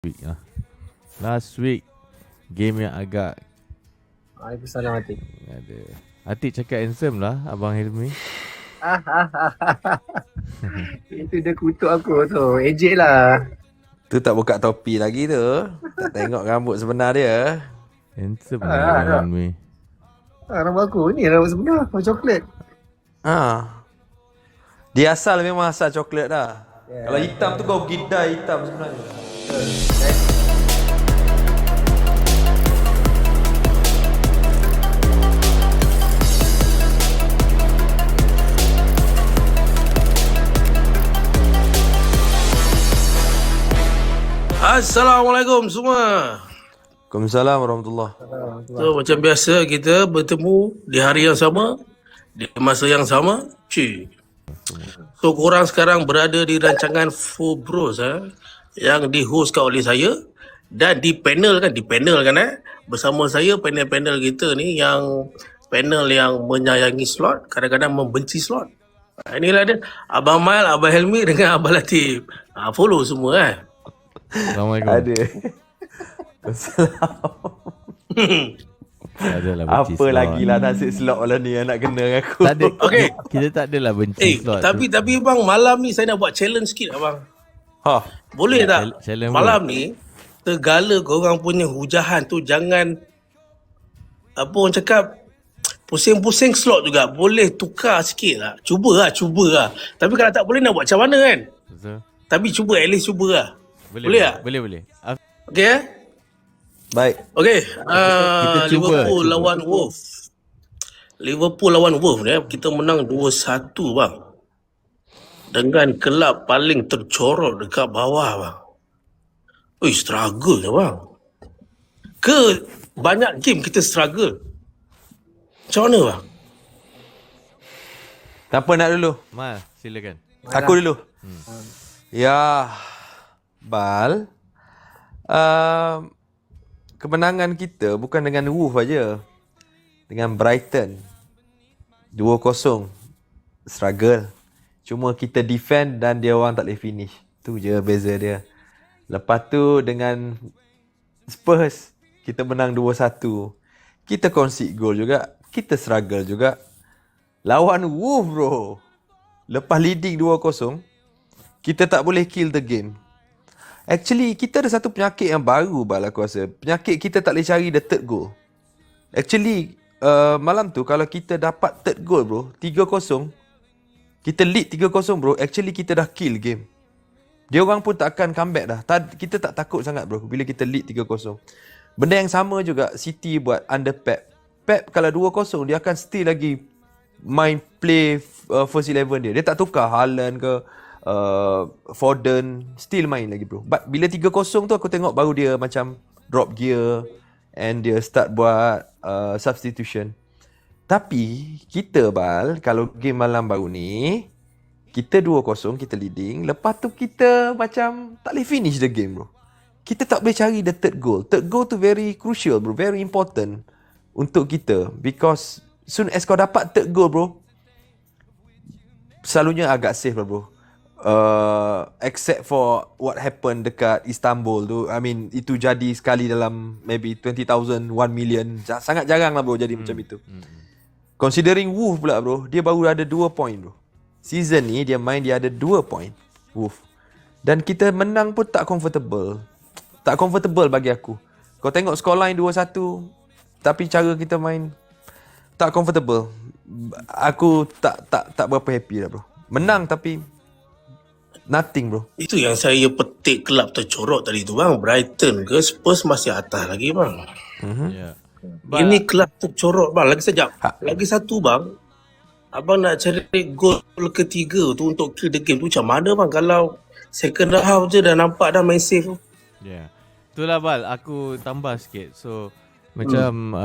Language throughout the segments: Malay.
week lah. Last week game yang agak Waalaikumsalam Atik. ada. Atik cakap handsome lah Abang Helmi. Itu dia kutuk aku tu. Ejek lah. Tu tak buka topi lagi tu. Tak tengok rambut sebenar dia. Handsome lah Abang Helmi. Rambut aku ni rambut sebenar. Rambut coklat. Dia asal memang asal coklat dah. Kalau hitam tu kau gidai hitam sebenarnya. Assalamualaikum semua. Waalaikumsalam warahmatullahi. So macam biasa kita bertemu di hari yang sama, di masa yang sama. So korang sekarang berada di rancangan Full Bros yang dihostkan oleh saya dan di panel kan bersama saya panel-panel kita ni yang panel yang menyayangi slot, kadang-kadang membenci slot. Inilah dia Abang Mal, Abang Helmi dengan Abang Latif. Follow semua Assalamualaikum. Ada. Adalah benci Apa slot. lagi lah nasib slot lah ni yang nak kena dengan aku. Tak ada. Okey. Kita tak adalah benci slot. Tapi bang, malam ni saya nak buat challenge sikit abang. Boleh tak? challenge Malam ni segala korang punya hujahan tu jangan apa orang cakap pusing-pusing slot juga. Boleh tukar sikit lah. Cuba lah. Tapi kalau tak boleh nak buat macam mana kan? Betul. Tapi cuba, at least cuba lah. Boleh tak? Boleh. Okey Baik. Okey. Kita cuba. Liverpool lawan Wolves ni kita menang 2-1 bang. Dengan kelab paling tercorot dekat bawah bang. Struggle je bang. Ke banyak game kita struggle. Macam mana bang? Siapa nak dulu? Mal, silakan. Aku dulu. Ya, Bal. Kemenangan kita bukan dengan Wolves aja. Dengan Brighton. 2-0. Struggle. Cuma kita defend dan dia orang tak boleh finish. Tu je beza dia. Lepas tu dengan Spurs, kita menang 2-1. Kita concede goal juga. Kita struggle juga. Lawan Wolves bro. Lepas leading 2-0, kita tak boleh kill the game. Actually, kita ada satu penyakit yang baru Bal aku rasa. Penyakit kita tak boleh cari the third goal. Actually, malam tu kalau kita dapat third goal bro, 3-0, kita lead 3-0 bro, actually kita dah kill game. Dia orang pun tak akan comeback dah. Kita tak takut sangat bro bila kita lead 3-0. Benda yang sama juga City buat under Pep. Pep kalau 2-0 dia akan still lagi main play first 11 dia. Dia tak tukar Haaland ke Foden, still main lagi bro. But bila 3-0 tu aku tengok baru dia macam drop gear and dia start buat substitution. Tapi kita Bal, kalau game malam baru ni kita 2-0, kita leading. Lepas tu kita macam tak boleh finish the game bro. Kita tak boleh cari the third goal. Third goal tu very crucial bro, very important untuk kita. Because soon as kau dapat third goal bro, selalunya agak safe lah bro. Except for what happened dekat Istanbul tu. I mean, itu jadi sekali dalam maybe 20,000, 1 million. Sangat jarang lah bro jadi macam itu. Considering Wolves pula bro, dia baru ada 2 point bro. Season ni dia main dia ada 2 point Wolves. Dan kita menang pun tak comfortable. Tak comfortable bagi aku. Kau tengok scoreline 2-1, tapi cara kita main tak comfortable. Aku tak berapa happy lah bro. Menang tapi nothing bro. Itu yang saya petik kelab tercorot tadi tu bang. Brighton ke Spurs masih atas lagi bang. Ya. Ini kelab tercorot bang. Lagi sekejap. Lagi satu bang. Abang nak cari gol ketiga tu untuk kill the game tu macam mana bang? Kalau second half je dah nampak dah main safe tu. Ya. Itulah Bal, aku tambah sikit. So macam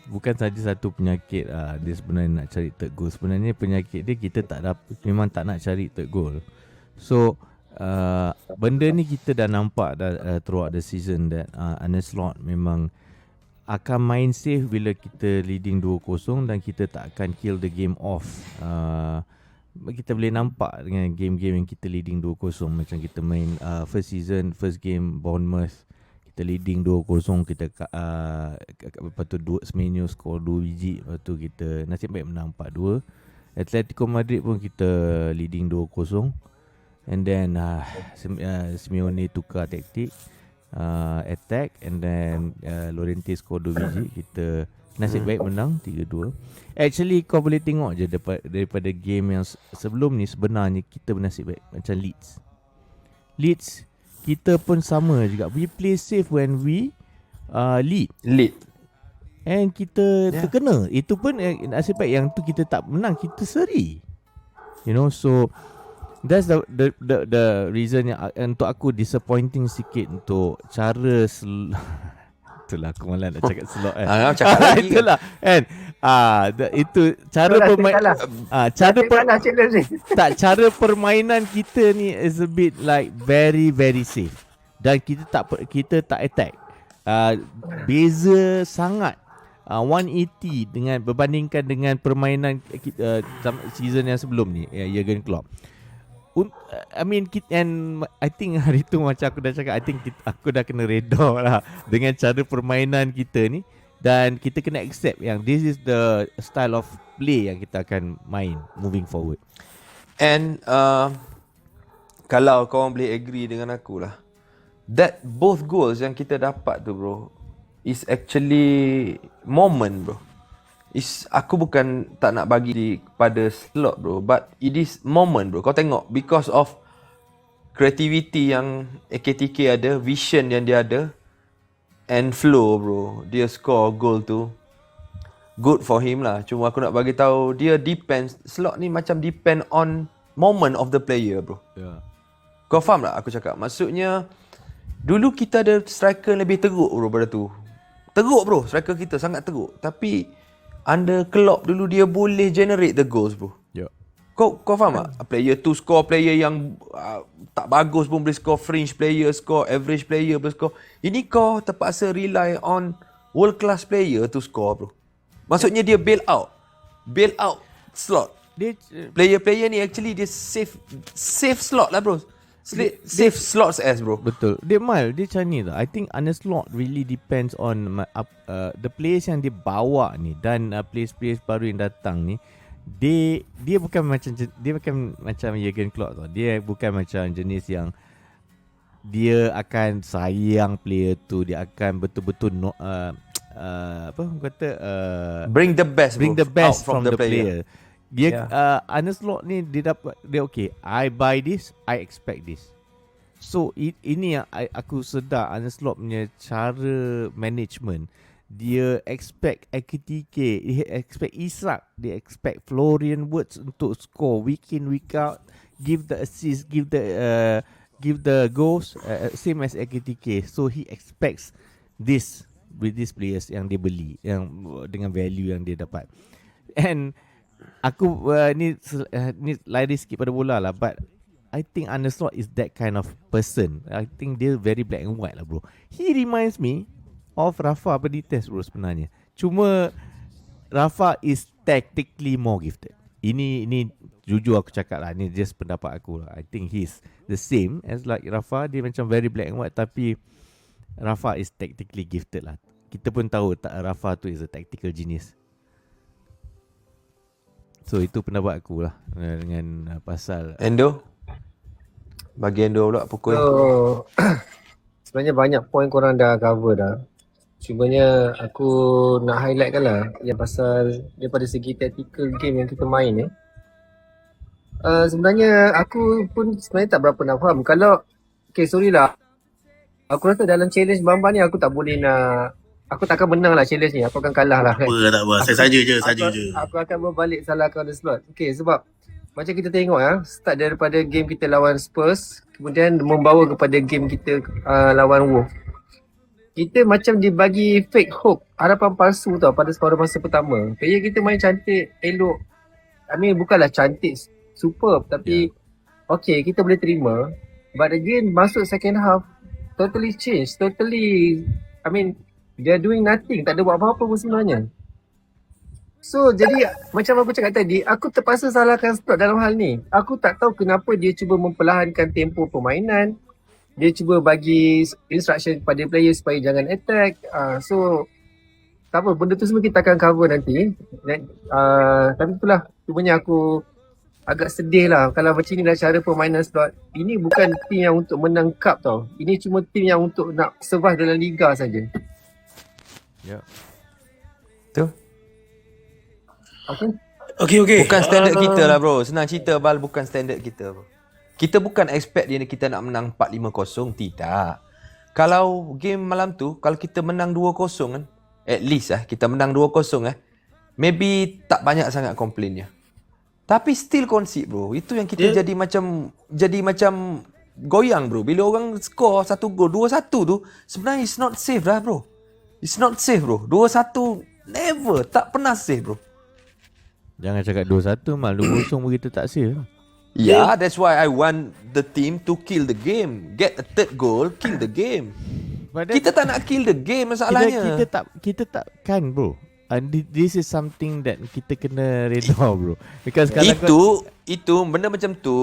bukan saja satu penyakit dia sebenarnya nak cari third goal. Sebenarnya penyakit dia kita memang tak nak cari third goal. So benda ni kita dah nampak throughout the season that Arne Slot memang akan main safe bila kita leading 2-0 dan kita tak akan kill the game off kita boleh nampak dengan game-game yang kita leading 2-0. Macam kita main first season, first game Bournemouth, kita leading 2-0, kita lepas tu Semenyo skor 2 biji, lepas tu kita nasib baik menang 4-2. Atletico Madrid pun kita leading 2-0, and then Simeone tukar taktik, attack, and then Llorente skor 2 biji, kita nasib baik menang 3-2. Actually kau boleh tengok je daripada game yang sebelum ni, sebenarnya kita bernasib baik macam Leeds kita pun sama juga. We play safe when we lead, and kita terkena. Itu pun nasib baik yang tu kita tak menang, kita seri. You know, so that's the reason yang untuk aku disappointing sikit untuk cara itulah aku malah nak cakap slot kan. Cakap lagi. Itulah kan. Itu cara permainan, cara permainan kita ni is a bit like very very safe. Dan kita tak attack. Beza sangat 180 dengan berbandingkan dengan permainan season yang sebelum ni, Jurgen Klopp. I mean, and I think hari tu macam aku dah cakap, I think aku dah kena reda lah dengan cara permainan kita ni. Dan kita kena accept yang this is the style of play yang kita akan main moving forward. And kalau korang boleh agree dengan aku lah, that both goals yang kita dapat tu bro, is actually moment bro. Aku bukan tak nak bagi pada slot bro, but it is moment bro. Kau tengok, because of creativity yang AKTK ada, vision yang dia ada, and flow bro, dia score goal tu. Good for him lah. Cuma aku nak bagi tahu, dia depends, slot ni macam depend on moment of the player bro. Kau faham tak aku cakap? Maksudnya dulu kita ada striker lebih teruk bro pada tu. Teruk bro, striker kita sangat teruk. Tapi under Klopp dulu dia boleh generate the goals bro. Kau faham tak? Player tu score, player yang tak bagus pun boleh score, fringe player score, average player boleh score. Ini kau terpaksa rely on world class player to score bro. Maksudnya dia bail out slot. Player-player ni actually dia save slot lah bro. Save slots as bro. Betul. Dia macam ni tau. I think Arne Slot really depends on the players yang dia bawa ni, dan players baru yang datang ni. Dia bukan macam Jurgen Klopp tau. Dia bukan macam jenis yang dia akan sayang player tu, dia akan betul-betul bring the best out from the player. Dia Arne Slot ni dia okay, I buy this, I expect this. So ini yang aku sedar Arne Slot punya cara management. Dia expect AKTK, dia expect Isak, dia expect Florian Wirtz untuk score week in week out, give the assist, give the goals, same as AKTK. So he expects this with these players yang dia beli, yang dengan value yang dia dapat. And aku ni lari sikit pada bola lah, but I think Arne Slot is that kind of person. I think dia very black and white lah bro. He reminds me of Rafa Benitez bro sebenarnya. Cuma Rafa is tactically more gifted. Ini jujur aku cakap lah, ni just pendapat aku lah. I think he's the same as like Rafa. Dia macam very black and white, tapi Rafa is tactically gifted lah. Kita pun tahu Rafa tu is a tactical genius. So itu pendapat aku lah dengan pasal Endo. Bagi Endo pula pukul. So, sebenarnya banyak point korang dah cover dah. Cumanya aku nak highlight kan lah yang pasal daripada segi tactical game yang kita main ni. Sebenarnya aku pun sebenarnya tak berapa nak faham. Kalau, okay sorry lah, aku rasa dalam challenge Bamba ni aku tak boleh nak, aku takkan menang lah challenge ni. Aku akan kalah lah kan. Tak apa. Saya saja je. Aku akan berbalik salahkan the slot. Okay, sebab macam kita tengok start daripada game kita lawan Spurs, kemudian membawa kepada game kita lawan Wolves. Kita macam dibagi fake hope, harapan palsu tau pada separuh masa pertama. Player kita main cantik, elok. I mean bukanlah cantik superb, tapi okay, kita boleh terima. But again, masuk second half, totally change. Totally, I mean, they're doing nothing. Tak ada buat apa-apa pun sebenarnya. So jadi macam aku cakap tadi, aku terpaksa salahkan Slot dalam hal ni. Aku tak tahu kenapa dia cuba memperlahankan tempo permainan. Dia cuba bagi instruction kepada player supaya jangan attack. So tak apa, benda tu semua kita akan cover nanti. Tapi itulah, cumanya aku agak sedih lah kalau macam ni dah cara permainan Slot. Ini bukan tim yang untuk menang cup tau. Ini cuma tim yang untuk nak survive dalam liga saja. Ya. Tu. Okay. Okey. Bukan standard kita lah bro. Senang cerita Bal, bukan standard kita bro. Kita bukan expect kita nak menang 4-5-0. Tidak. Kalau game malam tu, kalau kita menang 2-0 kan, at least kita menang 2-0 maybe tak banyak sangat komplainnya. Tapi still concede bro. Itu yang kita jadi macam goyang bro. Bila orang skor 1 gol, 2-1 tu, sebenarnya it's not safe lah bro. It's not safe bro. 2-1 never, tak pernah safe bro. Jangan cakap 2-1 mal 2-0 pun kita tak safe. Yeah, that's why I want the team to kill the game. Get a third goal, kill the game. Kita tak nak kill the game masalahnya. Kita takkan bro. And this is something that kita kena reda bro. Because itu benda macam tu,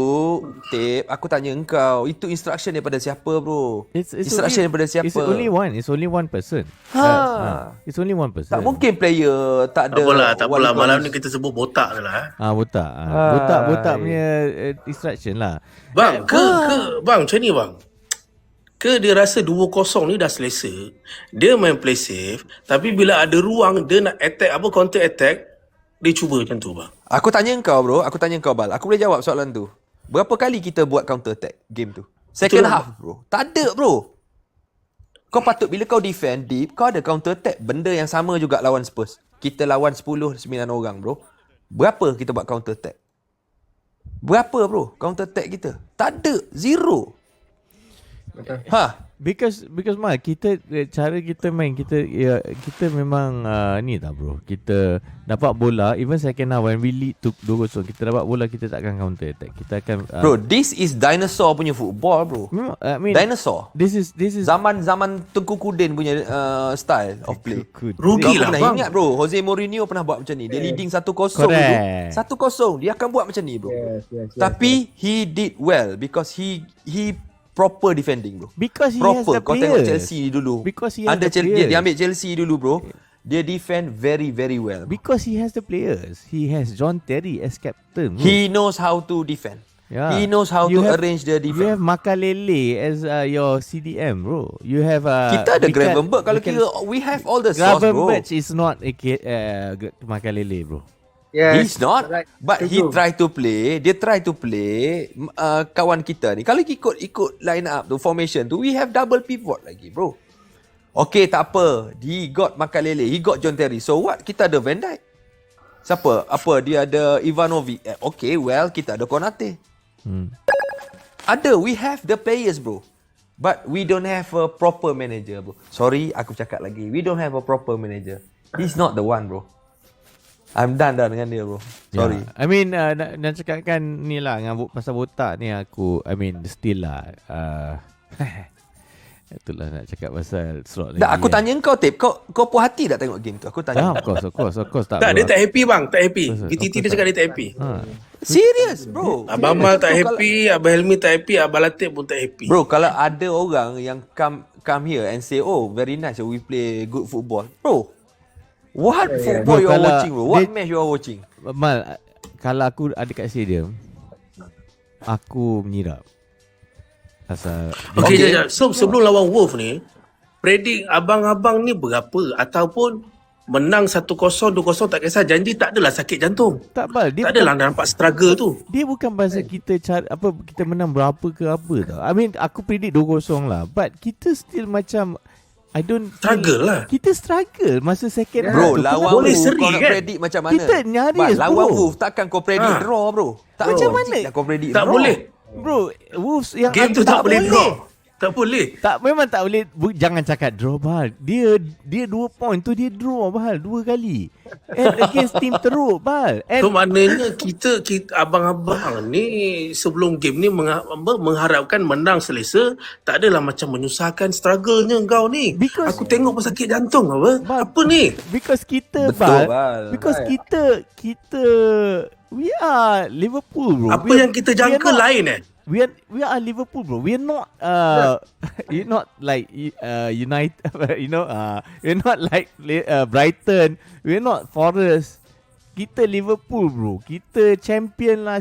Tip, aku tanya engkau, itu instruction daripada siapa bro? Instruction daripada siapa? It's only one person. It's only one person. Tak mungkin player tak ada. Tak apalah. Malam ni kita sebut botak je lah. Botak. Botak punya instruction lah. Bang, bang macam ni bang. Ke dia rasa 2-0 ni dah selesa, dia main play safe, tapi bila ada ruang dia nak attack, counter attack, dia cuba macam tu bang. Aku tanya kau Bal, aku boleh jawab soalan tu. Berapa kali kita buat counter attack game tu? Second half bro. Tak ada bro. Kau patut bila kau defend deep, kau ada counter attack. Benda yang sama juga lawan Spurs. Kita lawan 10-9 orang bro. Berapa kita buat counter attack? Berapa bro counter attack kita? Tak ada. Zero. Because mal kita cara kita main kita memang ni tak bro. Kita dapat bola even second half when we lead to 2-0, kita dapat bola kita takkan counter attack. Kita akan bro, this is dinosaur punya football bro. I mean, dinosaur. This is zaman Tengku Kudin punya style of play. Rugi lah bang. Ingat bro, Jose Mourinho pernah buat macam ni. Dia leading 1-0 dulu. 1-0 dia akan buat macam ni bro. Yes, Tapi he did well because he proper defending bro. Because he proper. has the Kau players. tengok Chelsea dulu. Because he has the players. Dia ambil Chelsea dulu bro. Dia defend very very well. Because he has the players. He has John Terry as captain bro. He knows how to defend. He knows how to arrange the defense. You have Makalele as your CDM bro. You have kita ada Gravenberch. Kalau kira we have all the sauce bro. Gravenberch is not Makalele bro. Yes, he's not, but he try to play. Dia try to play kawan kita ni. Kalau ikut line up tu, formation tu, we have double pivot lagi bro. Okay, tak apa. He got Makalele, he got John Terry. So what? Kita ada Van Dijk. Siapa? Dia ada Ivanovic. Okay, well, kita ada Konate. We have the players bro. But we don't have a proper manager bro. Sorry, aku cakap lagi. We don't have a proper manager. He's not the one bro. I'm done dengan dia bro. Sorry. Yeah. I mean nak cakapkan ni lah dengan pasal botak ni aku still lah itulah nak cakap pasal Slot lagi. Aku tanya kau Tip, kau puas hati tak tengok game tu? Aku tanya. Of course tak. Tak, dia tak happy bang, tak happy. VTT dia cakap dia tak happy. Serious bro. Abang Mal tak happy, Abang Helmi tak happy, Abang Latif pun tak happy. Bro, kalau ada orang yang come here and say, "Oh, very nice, we play good football." Bro, what football you are watching bro? What match you are watching? Mal, kalau aku ada kat stadium, aku menyirap. Asal Okay. So sebelum lawan Wolf ni, predict abang-abang ni berapa? Ataupun menang 1-0, 2-0 tak kisah, janji tak adalah sakit jantung. Tak Bal, dia tak adalah nampak struggle tu. Dia bukan pasal kita kita menang berapa ke apa tau. I mean aku predict 2-0 lah, but kita still macam I don't struggle lah. Kita struggle masa second bro, lawan boleh Wolf seri kau nak kan? predict macam mana? Kita nyaris bro. Lawan Wolf takkan kau predict draw bro. Tak macam mana? kau predict tak draw. boleh. Bro, Wolves yang game tu tak boleh draw. Tak boleh. Tak, memang tak boleh. Jangan cakap draw, Bal. Dia 2 point tu dia draw, Bal, 2 kali. And against team teruk, Bal. And So maknanya kita abang-abang ni sebelum game ni mengharapkan menang selesa. Tak adalah macam menyusahkan struggle-nya kau ni. Because- Aku tengok pasal sakit jantung apa? Bal, Apa ni? because kita, Betul, Bal. Bal. Because kita we are Liverpool, bro. Apa yang kita jangka lain We are Liverpool, bro. We are not we're not like United, we're not like Brighton. We're not Forest. Kita Liverpool, bro. Kita champion lah